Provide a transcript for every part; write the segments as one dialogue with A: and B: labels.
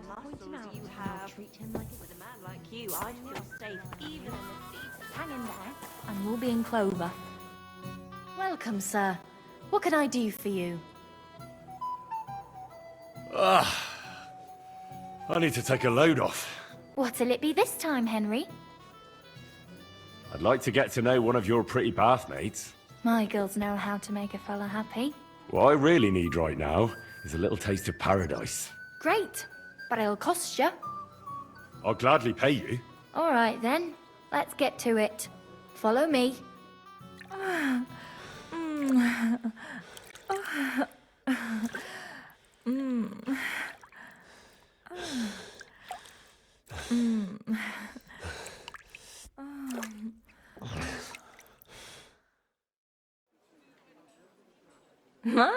A: muscles you have. With a man like you, I feel safe even in the deepest.
B: Hang in there, and we'll be in clover. Welcome, sir. What can I do for you?
C: I need to take a load off.
B: What'll it be this time, Henry?
C: I'd like to get to know one of your pretty bathmates.
B: My girls know how to make a fella happy.
C: What I really need right now is a little taste of paradise.
B: Great, but it'll cost you.
C: I'll gladly pay you.
B: All right then, let's get to it. Follow me.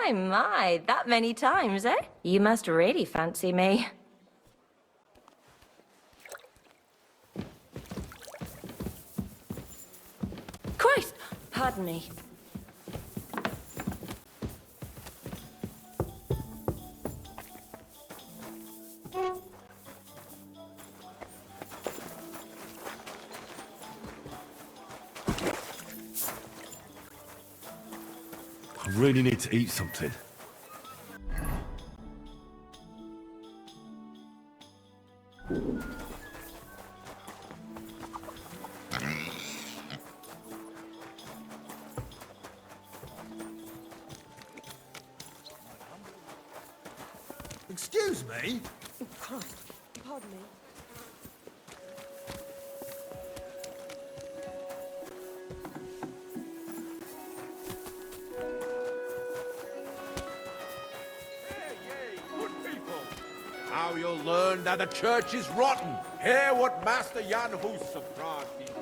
D: My, that many times, eh? You must really fancy me. Christ! Pardon me.
C: I really need to eat something.
E: Excuse me?
A: Christ, pardon me.
E: Now you'll learn that the church is rotten. Hear what Master Jan Hus of Prague teaches us.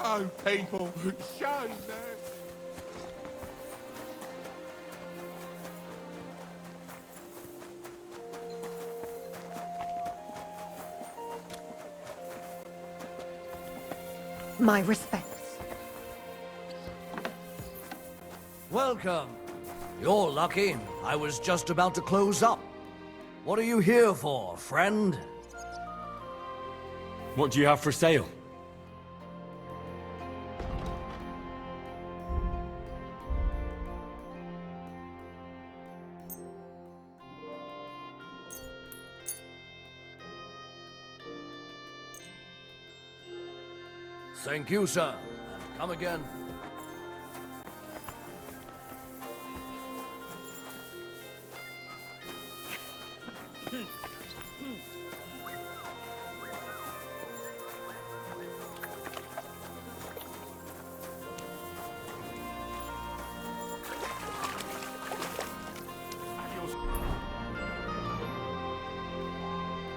E: Oh, people, show them.
F: My respects.
G: Welcome. You're lucky. I was just about to close up. What are you here for, friend?
C: What do you have for sale?
G: Thank you, sir. Come again.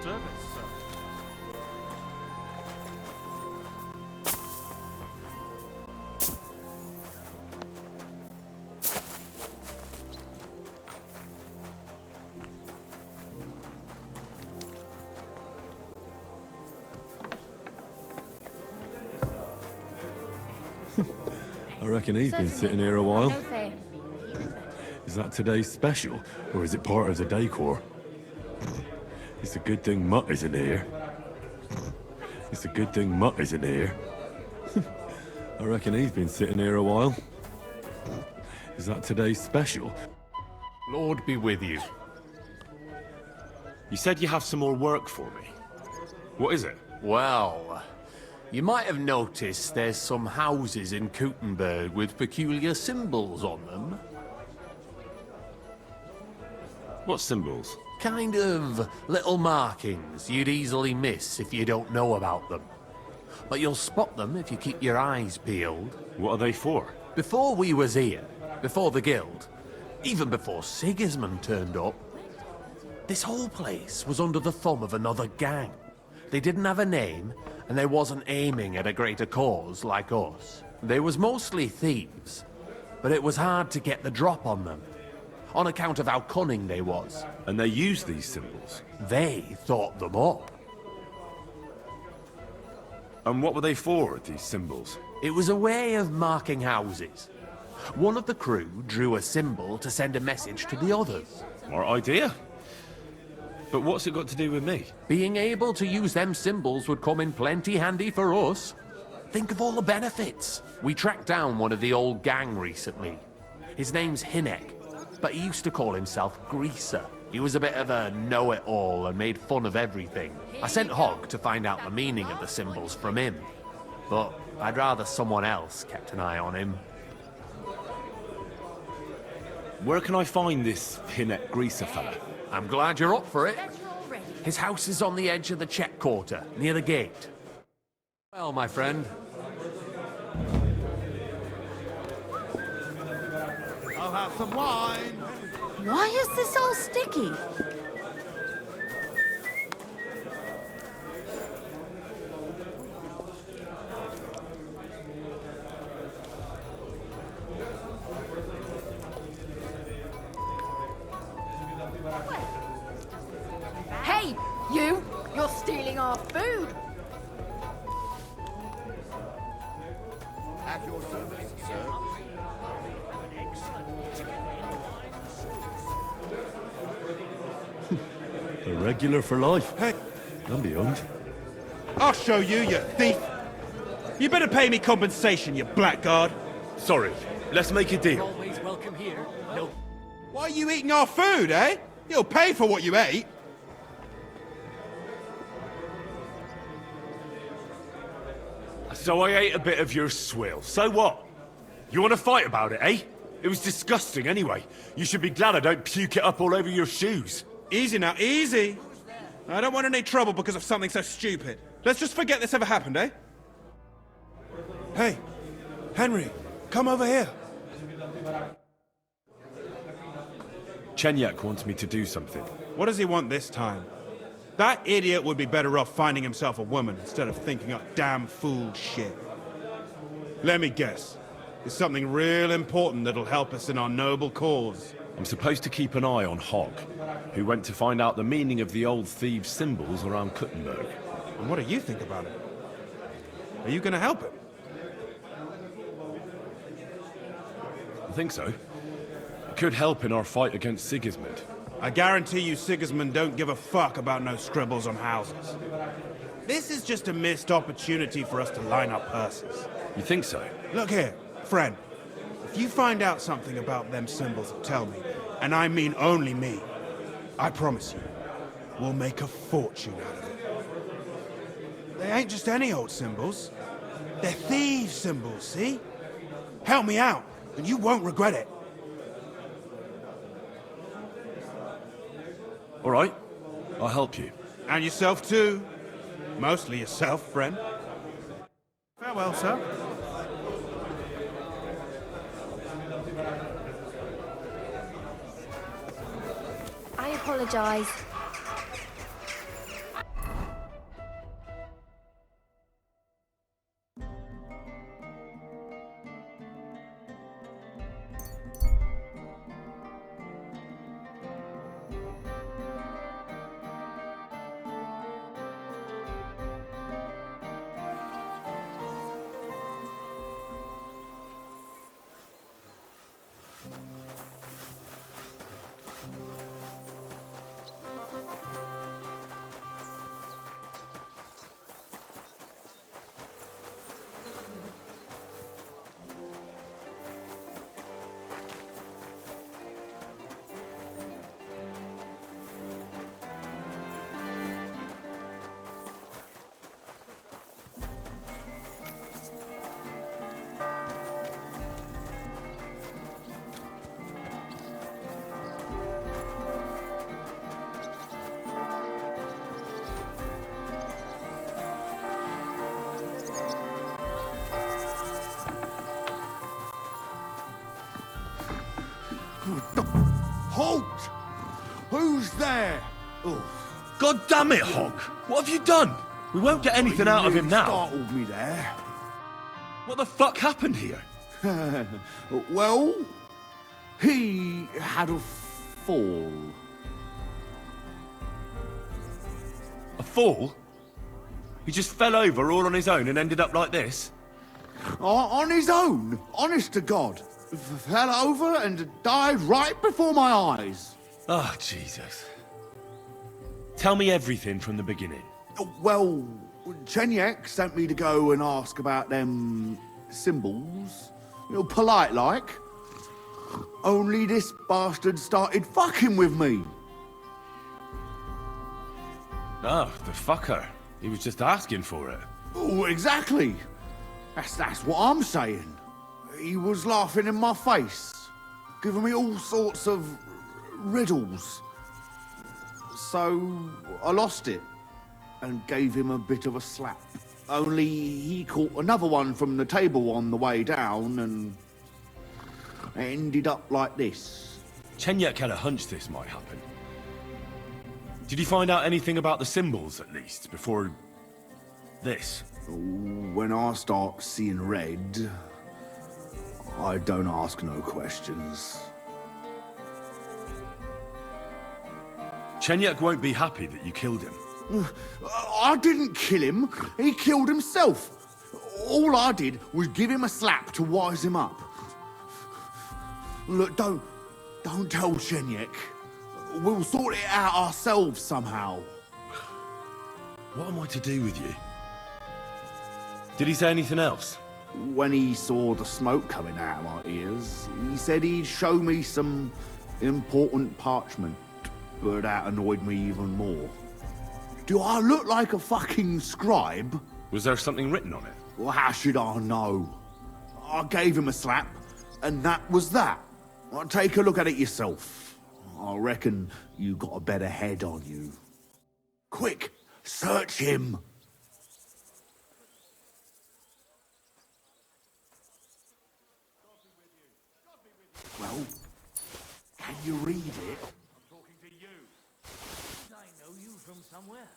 C: Service, sir. I reckon he's been sitting here a while.
B: No fair.
C: Is that today's special, or is it part of the decor? It's a good thing Mutt isn't here. It's a good thing Mutt isn't here. I reckon he's been sitting here a while. Is that today's special?
E: Lord be with you.
C: You said you have some more work for me. What is it?
E: Well, you might have noticed there's some houses in Kuttenberg with peculiar symbols on them.
C: What symbols?
E: Kind of little markings you'd easily miss if you don't know about them. But you'll spot them if you keep your eyes peeled.
C: What are they for?
E: Before we was here, before the guild, even before Sigismund turned up, this whole place was under the thumb of another gang. They didn't have a name, and they wasn't aiming at a greater cause like us. They was mostly thieves, but it was hard to get the drop on them, on account of how cunning they was.
C: And they use these symbols?
E: They thought them up.
C: And what were they for, these symbols?
E: It was a way of marking houses. One of the crew drew a symbol to send a message to the others.
C: Smart idea. But what's it got to do with me?
E: Being able to use them symbols would come in plenty handy for us. Think of all the benefits. We tracked down one of the old gang recently. His name's Hinek, but he used to call himself Greaser. He was a bit of a know-it-all and made fun of everything. I sent Hogg to find out the meaning of the symbols from him. But I'd rather someone else kept an eye on him.
C: Where can I find this Hinek Greaser fella?
E: I'm glad you're up for it. His house is on the edge of the check quarter, near the gate. Well, my friend.
F: I'll have some wine.
B: Why is this all sticky?
H: Hey, you! You're stealing our food!
F: At your service, sir.
C: A regular for life.
F: Hey,
C: And beyond.
F: I'll show you, you thief! You better pay me compensation, you blackguard!
C: Sorry, let's make a deal.
G: Always welcome here. No.
F: Why are you eating our food, eh? You'll pay for what you ate!
C: So I ate a bit of your swill. So what? You want to fight about it, eh? It was disgusting anyway. You should be glad I don't puke it up all over your shoes.
F: Easy now, easy! I don't want any trouble because of something so stupid. Let's just forget this ever happened, eh? Hey, Henry, come over here.
C: Chenyak wants me to do something.
F: What does he want this time? That idiot would be better off finding himself a woman instead of thinking up damn fool shit. Let me guess. It's something real important that'll help us in our noble cause.
C: I'm supposed to keep an eye on Hogg, who went to find out the meaning of the old thieves' symbols around Kuttenberg.
F: And what do you think about it? Are you gonna help him?
C: I think so. It could help in our fight against Sigismund.
F: I guarantee you Sigismund don't give a fuck about no scribbles on houses. This is just a missed opportunity for us to line up purses.
C: You think so?
F: Look here, friend. If you find out something about them symbols, tell me. And I mean only me. I promise you, we'll make a fortune out of it. They ain't just any old symbols. They're thieves' symbols, see? Help me out, and you won't regret it.
C: All right, I'll help you.
F: And yourself too. Mostly yourself, friend. Farewell, sir.
H: I apologize.
I: Halt! Who's there?
C: God damn it, Hog! What have you done? We won't get anything out of him now.
I: Startled me there.
C: What the fuck happened here?
I: Well, he had a fall.
C: A fall? He just fell over all on his own and ended up like this?
I: On his own, honest to God. Fell over and died right before my eyes.
C: Oh, Jesus. Tell me everything from the beginning.
I: Well, Chenyek sent me to go and ask about them symbols. Polite like. Only this bastard started fucking with me.
C: Oh, the fucker. He was just asking for it.
I: Oh, exactly. That's what I'm saying. He was laughing in my face, giving me all sorts of riddles. So I lost it and gave him a bit of a slap. Only he caught another one from the table on the way down and ended up like this.
C: Chenyek had a hunch this might happen. Did you find out anything about the symbols, at least, before this?
I: When I start seeing red, I don't ask no questions.
C: Chenyek won't be happy that you killed him.
I: I didn't kill him. He killed himself. All I did was give him a slap to wise him up. Look, don't tell Chenyek. We'll sort it out ourselves somehow.
C: What am I to do with you? Did he say anything else?
I: When he saw the smoke coming out of my ears, he said he'd show me some important parchment, but that annoyed me even more. Do I look like a fucking scribe?
C: Was there something written on it?
I: Well, how should I know? I gave him a slap, and that was that. Well, take a look at it yourself. I reckon you got a better head on you. Quick, search him. Well, can you read it?
G: I'm talking to you. I know you from somewhere.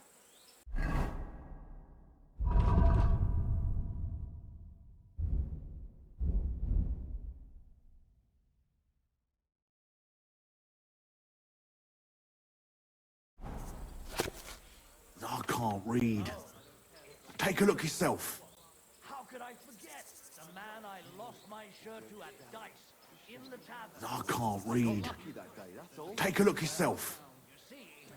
I: I can't read. Take a look yourself.
G: How could I forget the man I lost my shirt to at dice in the tavern?
I: I can't read. Take a look yourself.
G: You see,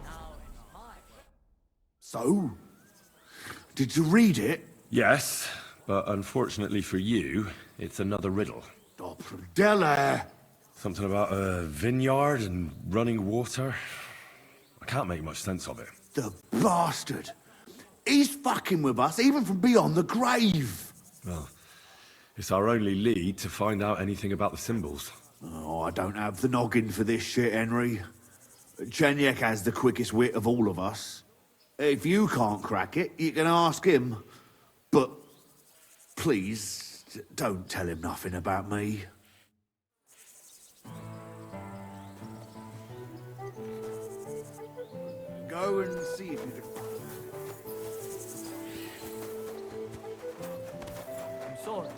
G: now it's my
I: So, did you read it?
C: Yes, but unfortunately for you, it's another riddle.
I: Oh, Della!
C: Something about a vineyard and running water. I can't make much sense of it.
I: The bastard! He's fucking with us, even from beyond the grave!
C: Well, it's our only lead to find out anything about the symbols.
I: Oh, I don't have the noggin for this shit, Henry. Chenyek has the quickest wit of all of us. If you can't crack it, you can ask him. But please, don't tell him nothing about me. Go and see if you can find it.
G: I'm sorry.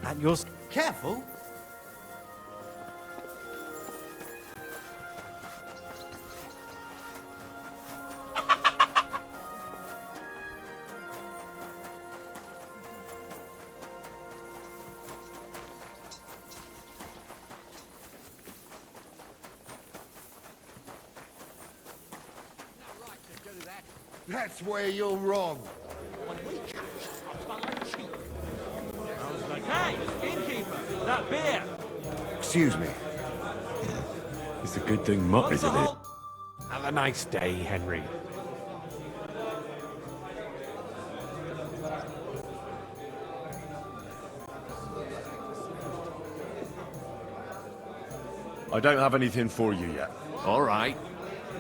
J: And you're careful.
I: That's where you're wrong.
J: When we catch Hey, innkeeper, that beer!
I: Excuse me.
C: It's a good thing Mutt isn't it?
E: Have a nice day, Henry.
C: I don't have anything for you yet.
E: All right.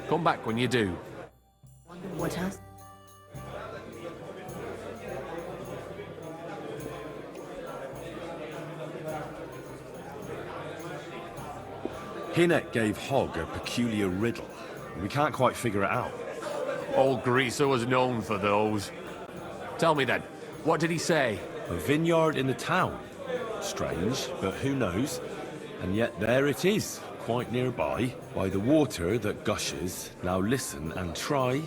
E: Come back when you do.
B: What else?
C: Hinnet gave Hogg a peculiar riddle. We can't quite figure it out.
E: Old Greaser was known for those. Tell me then, what did he say?
C: A vineyard in the town. Strange, but who knows? And yet there it is, quite nearby, by the water that gushes. Now listen and try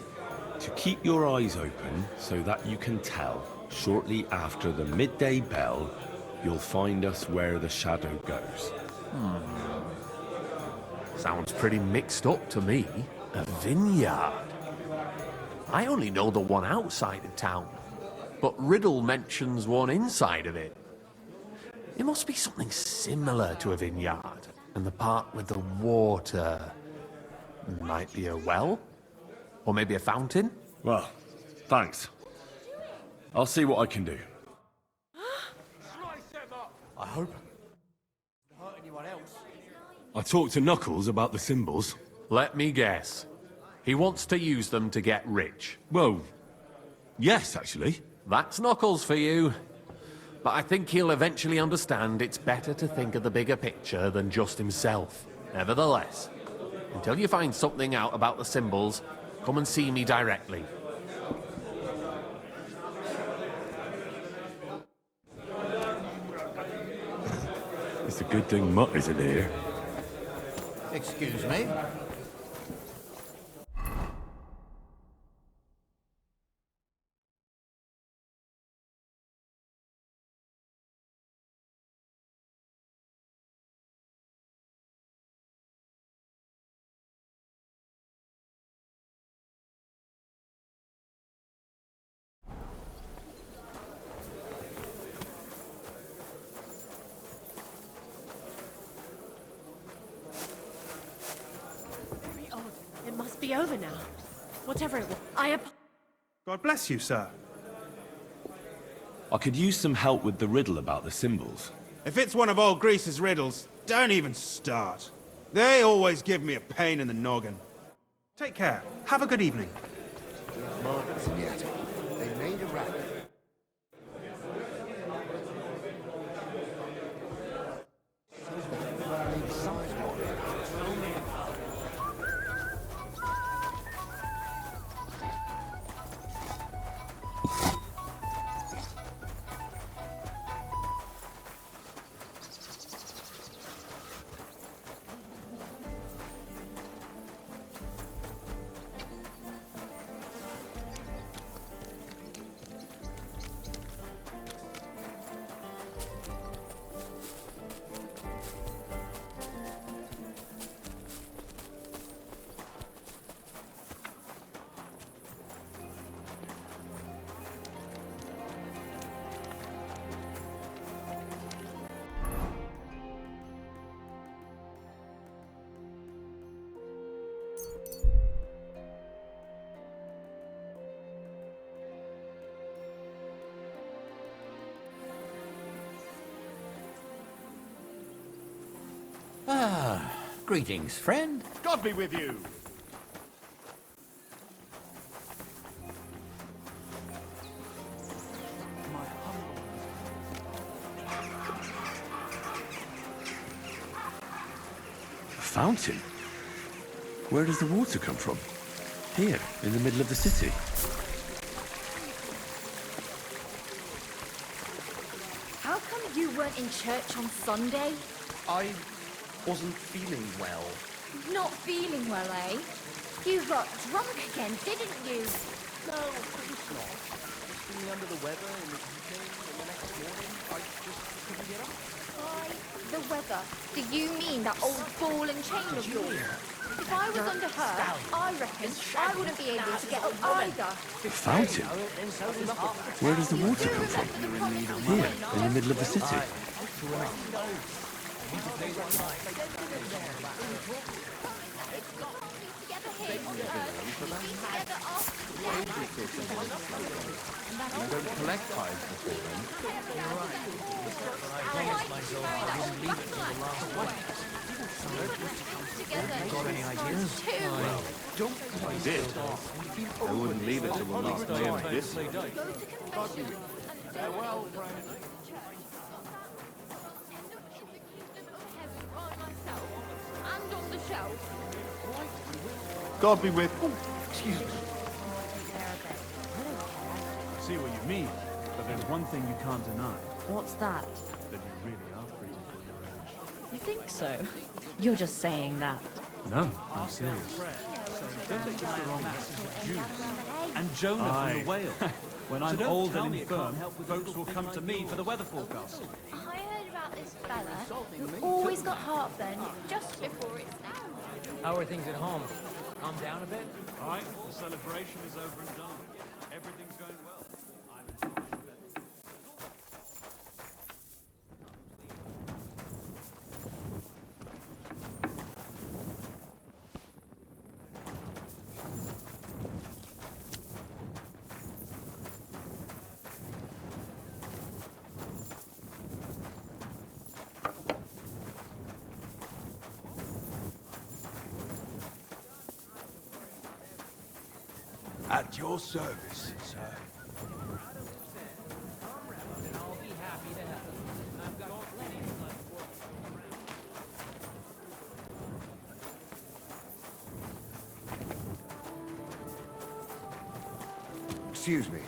C: to keep your eyes open so that you can tell. Shortly after the midday bell, you'll find us where the shadow goes.
E: Sounds pretty mixed up to me. A vineyard. I only know the one outside of town, but Riddle mentions one inside of it. It must be something similar to a vineyard, and the part with the water might be a well, or maybe a fountain.
C: Well, thanks. I'll see what I can do.
J: I hope. Not hurt anyone else.
C: I talked to Knuckles about the symbols.
E: Let me guess. He wants to use them to get rich.
C: Well, yes, actually.
E: That's Knuckles for you. But I think he'll eventually understand it's better to think of the bigger picture than just himself. Nevertheless, until you find something out about the symbols, come and see me directly.
C: It's a good thing Mutt isn't here.
J: Excuse me?
A: Very odd. It must be over now. Whatever it was.
F: God bless you, sir.
C: I could use some help with the riddle about the symbols.
F: If it's one of old Grease's riddles, don't even start. They always give me a pain in the noggin. Take care. Have a good evening.
I: Markets in the attic. They made a racket.
J: Greetings, friend.
C: God be with you! A fountain? Where does the water come from? Here, in the middle of the city.
H: How come you weren't in church on Sunday?
J: I wasn't feeling well.
H: Not feeling well, eh? You got drunk again, didn't you?
J: No, of course not. Just feeling under the weather in the evening, and the next morning I just couldn't get up.
H: Why, the weather. Do you mean that old ball and chain of yours? If I was under her, I reckon I wouldn't be able to get up either.
C: Fountain? Where does the water come from? Here, in the middle of the city.
J: You don't collect tithes before then.
G: Got any ideas?
I: I did. I wouldn't leave it till the last day of this.
H: And on the shelf.
I: God be with.
G: Excuse me.
K: I see what you mean, but there's one thing you can't deny,
B: What's that?
K: that you really are pretty for your age.
B: You think so? You're just saying that.
K: No, I'm serious. Don't take just the wrong masses of juice. And Jonah from the whale. When I'm old and infirm, folks will come to me for the weather forecast.
H: I heard about this fella who always got heartburn just before it snowed.
L: How are things at home? Calm down a bit?
K: All right, the celebration is over and done. Everything's going well.
F: At your service, sir.
L: I'll be happy to help. I've got plenty of money for you.
G: Excuse me.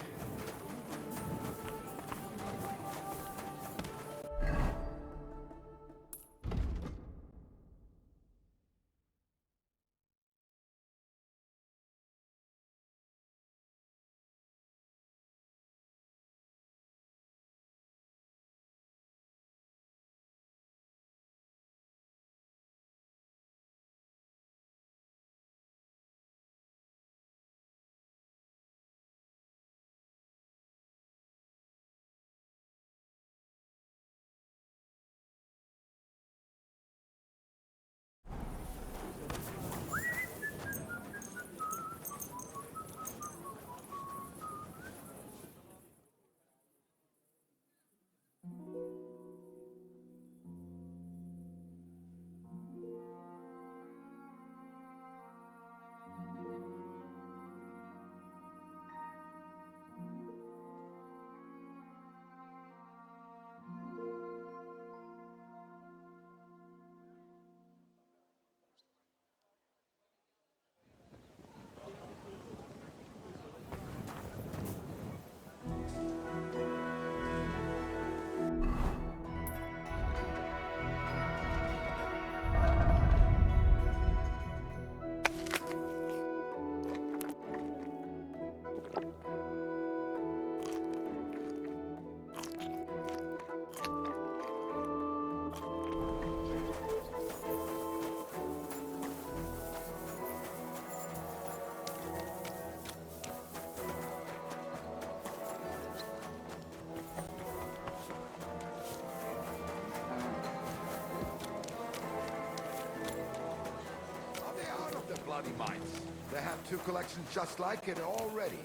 M: Bloody mites. They have two collections just like it already.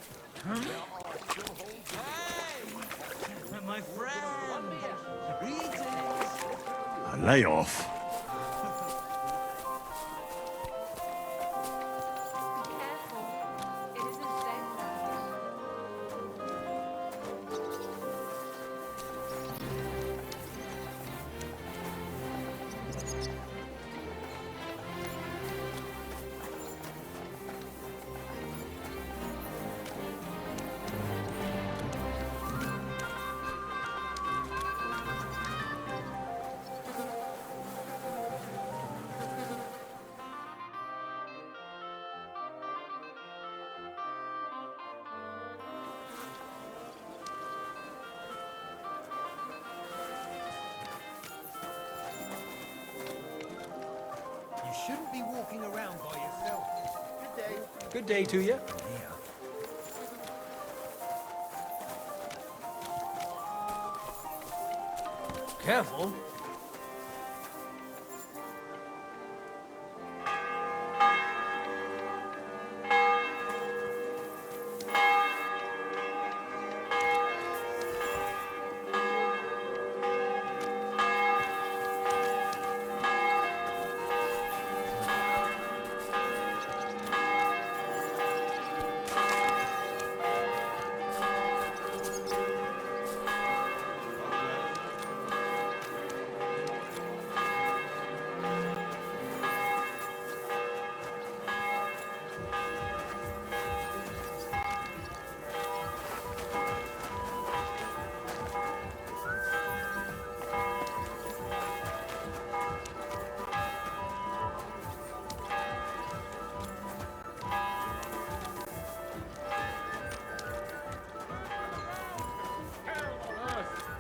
M: There are still holes.
L: Hey! My friend! Greetings!
C: Lay off.
J: shouldn't be walking around by yourself. Good day.
K: Good day to you.
G: Careful.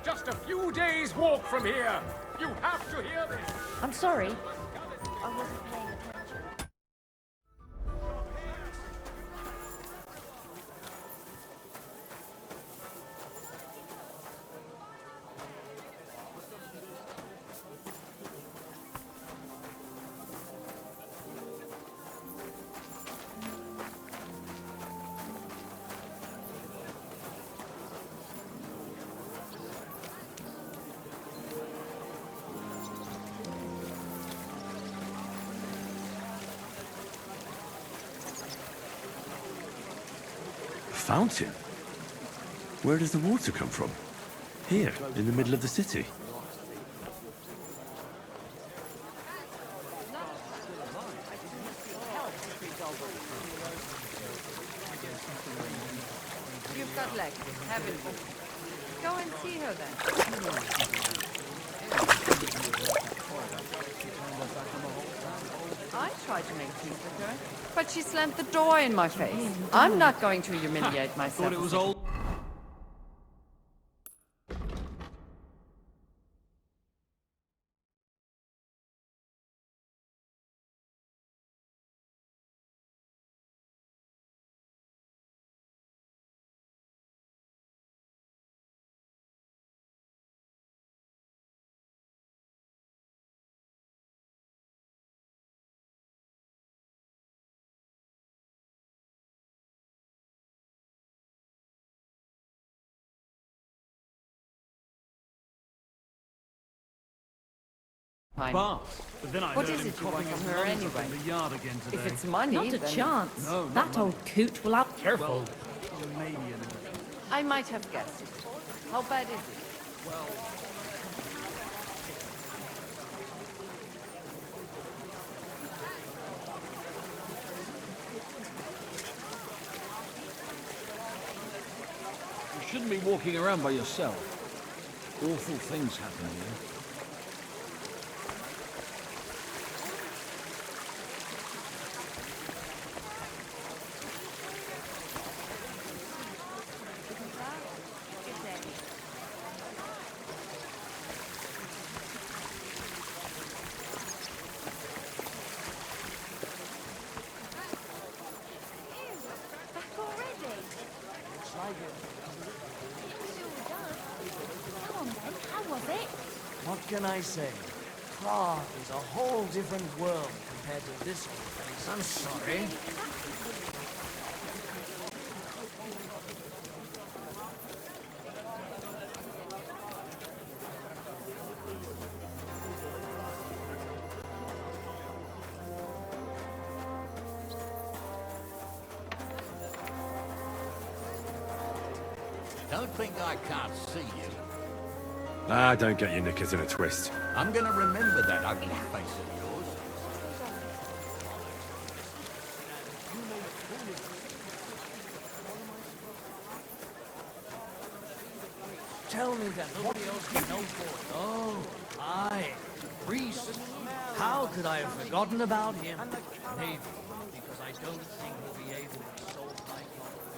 E: Just a few days' walk from here. You have to hear this.
B: I'm sorry. I wasn't paying attention.
C: Fountain? Where does the water come from? Here, in the middle of the city.
N: You've got legs, haven't you? Go and see her then. I tried to make peace with her, but she slammed the door in my face. I'm not going to humiliate myself.
K: Thought it was all...
N: Fine.
K: Bath. But then I
N: What
K: heard
N: is
K: him
N: it you want
K: coughing
N: from
K: up
N: her
K: numbers up
N: anyway?
K: in the yard again today.
N: If it's money,
B: Not a
N: then
B: chance.
K: No, not
B: That
K: money.
B: old coot will have...
K: Careful. Maybe anyway.
N: I might have guessed it. How bad is it?
J: You shouldn't be walking around by yourself. Awful things happen here.
H: Back already?
G: Looks like it.
H: Sure does. Come on then, how was it?
G: What can I say? Prague is a whole different world compared to this old place. I'm sorry.
J: Don't think I can't see you.
C: Ah, don't get your knickers in a twist.
J: I'm gonna remember that ugly face of yours.
G: Tell me that nobody else can know for. Oh, aye, priest. How could I have forgotten about him? Maybe because I don't think he'll be able to solve my problem.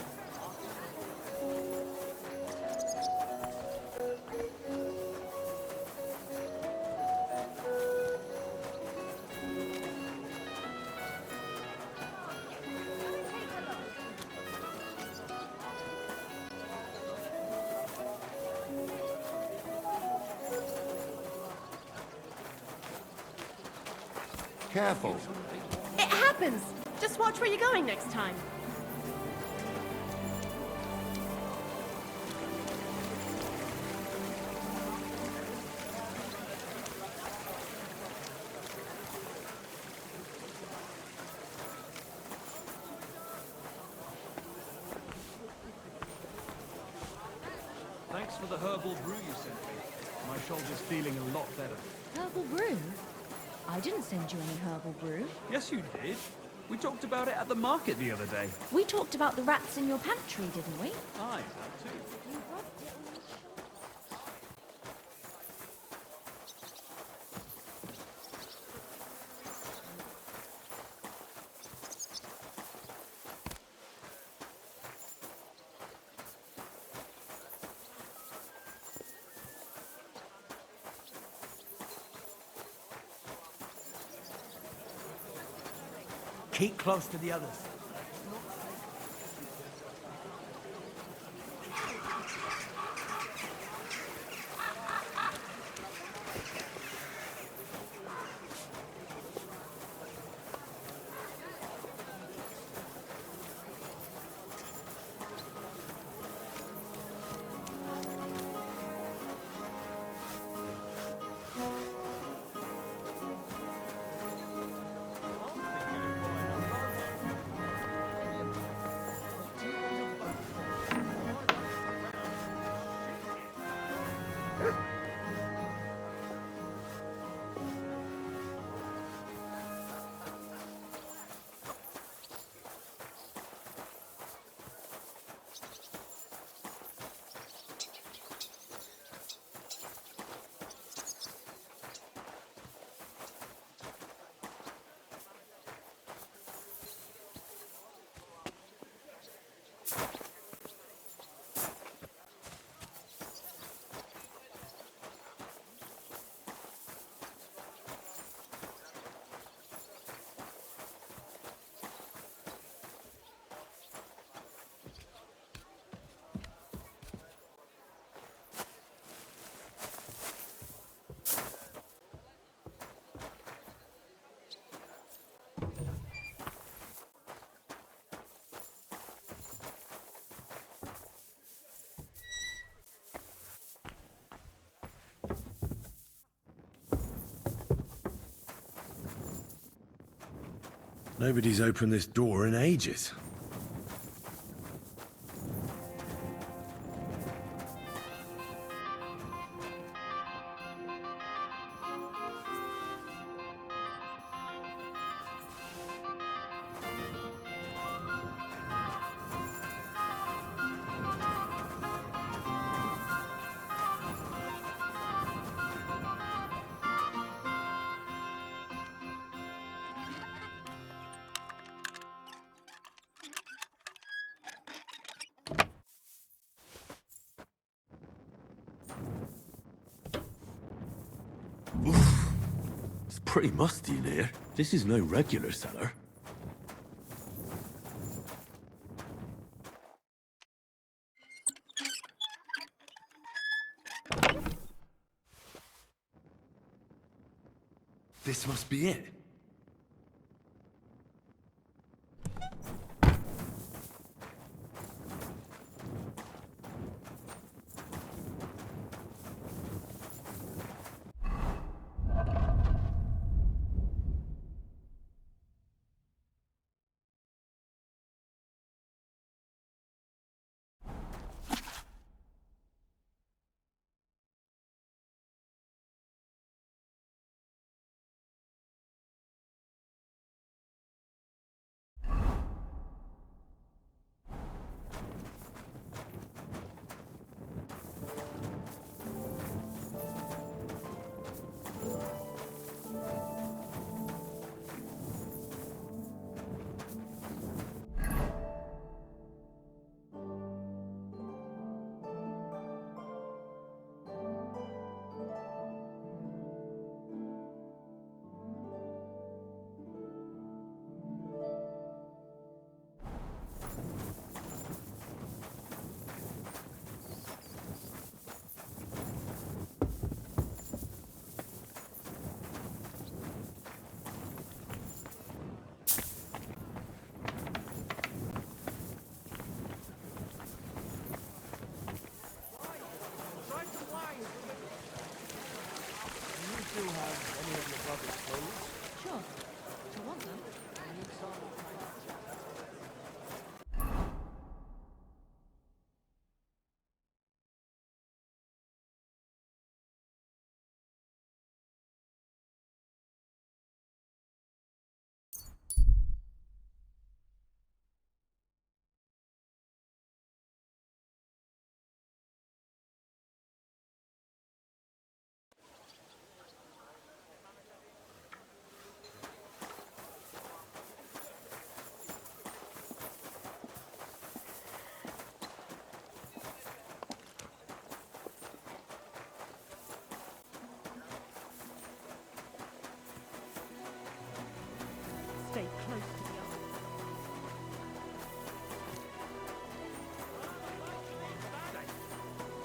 M: Careful.
O: It happens! Just watch where you're going next time.
K: Thanks for the herbal brew you sent me. My shoulder's feeling a lot better.
B: Herbal brew? I didn't send you any herbal brew.
K: Yes, you did. We talked about it at the market the other day.
B: We talked about the rats in your pantry, didn't we?
K: Aye, that too.
G: Keep close to the others.
C: Nobody's opened this door in ages. Oof. It's pretty musty in here. This is no regular cellar. This must be it.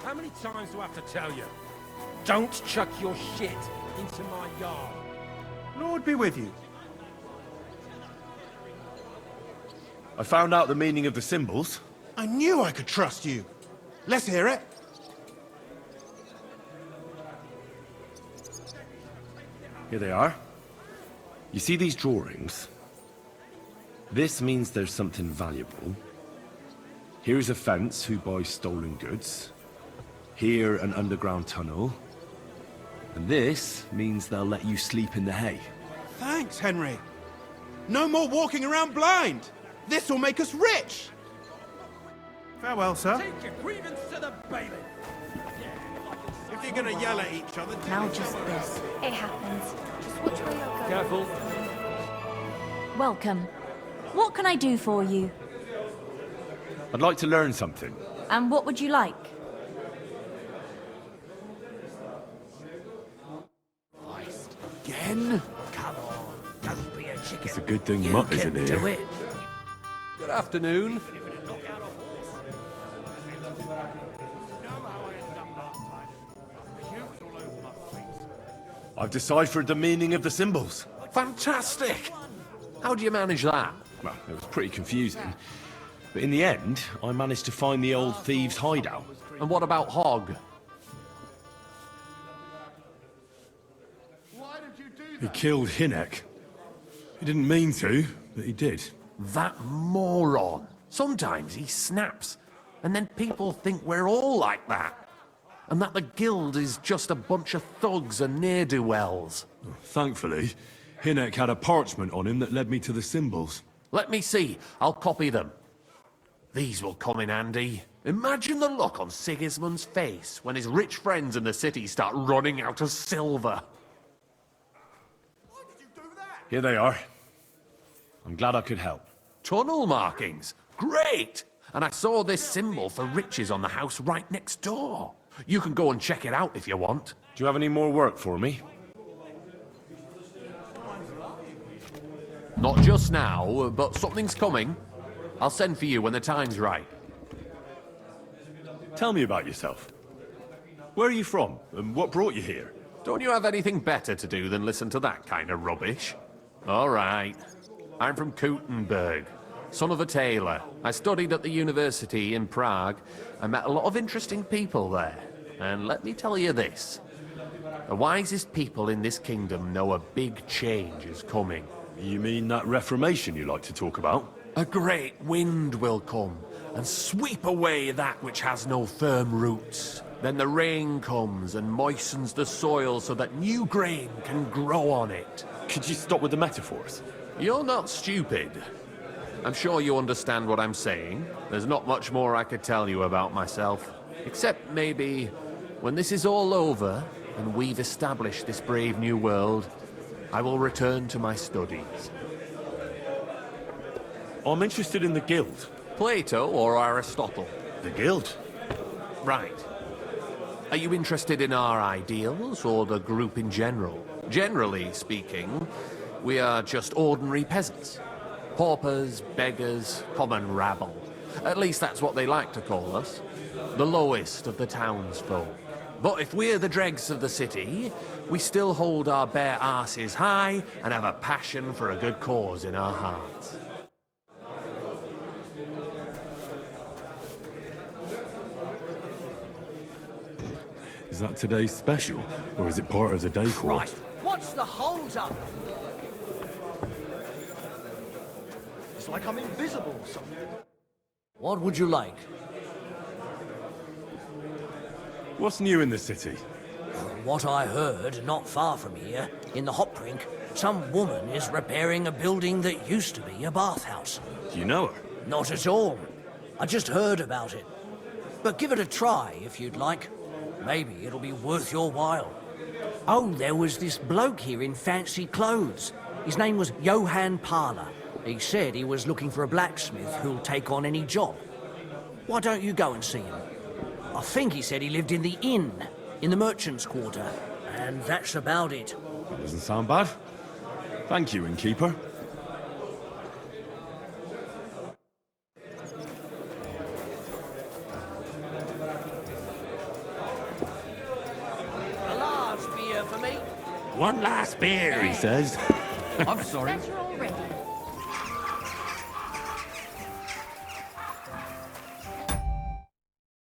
P: How many times do I have to tell you? Don't chuck your shit into my yard.
F: Lord be with you.
C: I found out the meaning of the symbols.
F: I knew I could trust you. Let's hear it.
C: Here they are. You see these drawings? This means there's something valuable. Here's a fence who buys stolen goods. Here, an underground tunnel. And this means they'll let you sleep in the hay.
F: Thanks, Henry. No more walking around blind. This will make us rich. Farewell, sir.
P: Take your grievance to the bailiff.
F: If you're gonna yell at each other...
B: Now just this.
H: It happens. Just watch where you're going.
P: Careful.
B: Welcome. What can I do for you?
C: I'd like to learn something.
B: And what would you like?
E: Again?
G: Come on, don't be a chicken.
C: It's a good thing
G: You
C: Mutt
G: can
C: isn't
G: do
C: here.
G: it.
P: Good afternoon.
C: I've deciphered the meaning of the symbols.
E: Fantastic! How do you manage that?
C: Well, it was pretty confusing. But in the end, I managed to find the old thieves' hideout.
E: And what about Hogg?
C: He killed Hinek. He didn't mean to, but he did.
E: That moron. Sometimes he snaps, and then people think we're all like that. And that the guild is just a bunch of thugs and ne'er-do-wells.
C: Thankfully, Hinek had a parchment on him that led me to the symbols.
E: Let me see. I'll copy them. These will come in handy. Imagine the look on Sigismund's face when his rich friends in the city start running out of silver.
C: Here they are. I'm glad I could help.
E: Tunnel markings. Great! And I saw this symbol for riches on the house right next door. You can go and check it out if you want.
C: Do you have any more work for me?
E: Not just now, but something's coming. I'll send for you when the time's right.
C: Tell me about yourself. Where are you from, and what brought you here?
E: Don't you have anything better to do than listen to that kind of rubbish? All right. I'm from Kuttenberg, son of a tailor. I studied at the university in Prague. I met a lot of interesting people there. And let me tell you this. The wisest people in this kingdom know a big change is coming.
C: You mean that reformation you like to talk about?
E: A great wind will come and sweep away that which has no firm roots. Then the rain comes and moistens the soil so that new grain can grow on it.
C: Could you stop with the metaphors?
E: You're not stupid. I'm sure you understand what I'm saying. There's not much more I could tell you about myself. Except maybe, when this is all over, and we've established this brave new world, I will return to my studies.
C: I'm interested in the guild.
E: Plato or Aristotle?
C: The guild.
E: Right. Are you interested in our ideals, or the group in general? Generally speaking, we are just ordinary peasants. Paupers, beggars, common rabble. At least that's what they like to call us. The lowest of the townsfolk. But if we're the dregs of the city, we still hold our bare arses high and have a passion for a good cause in our hearts.
C: Is that today's special, or is it part of the day course?
G: Right. What's the hold-up? It's like I'm invisible or something. What would you like?
C: What's new in the city?
G: From what I heard, not far from here, in the hop rink, some woman is repairing a building that used to be a bathhouse.
C: Do you know her?
G: Not at all. I just heard about it. But give it a try if you'd like. Maybe it'll be worth your while. Oh, there was this bloke here in fancy clothes. His name was Johann Parler. He said he was looking for a blacksmith who'll take on any job. Why don't you go and see him? I think he said he lived in the inn, in the merchant's quarter. And that's about it.
C: That doesn't sound bad. Thank you, innkeeper.
E: One last beer, he says.
G: I'm sorry.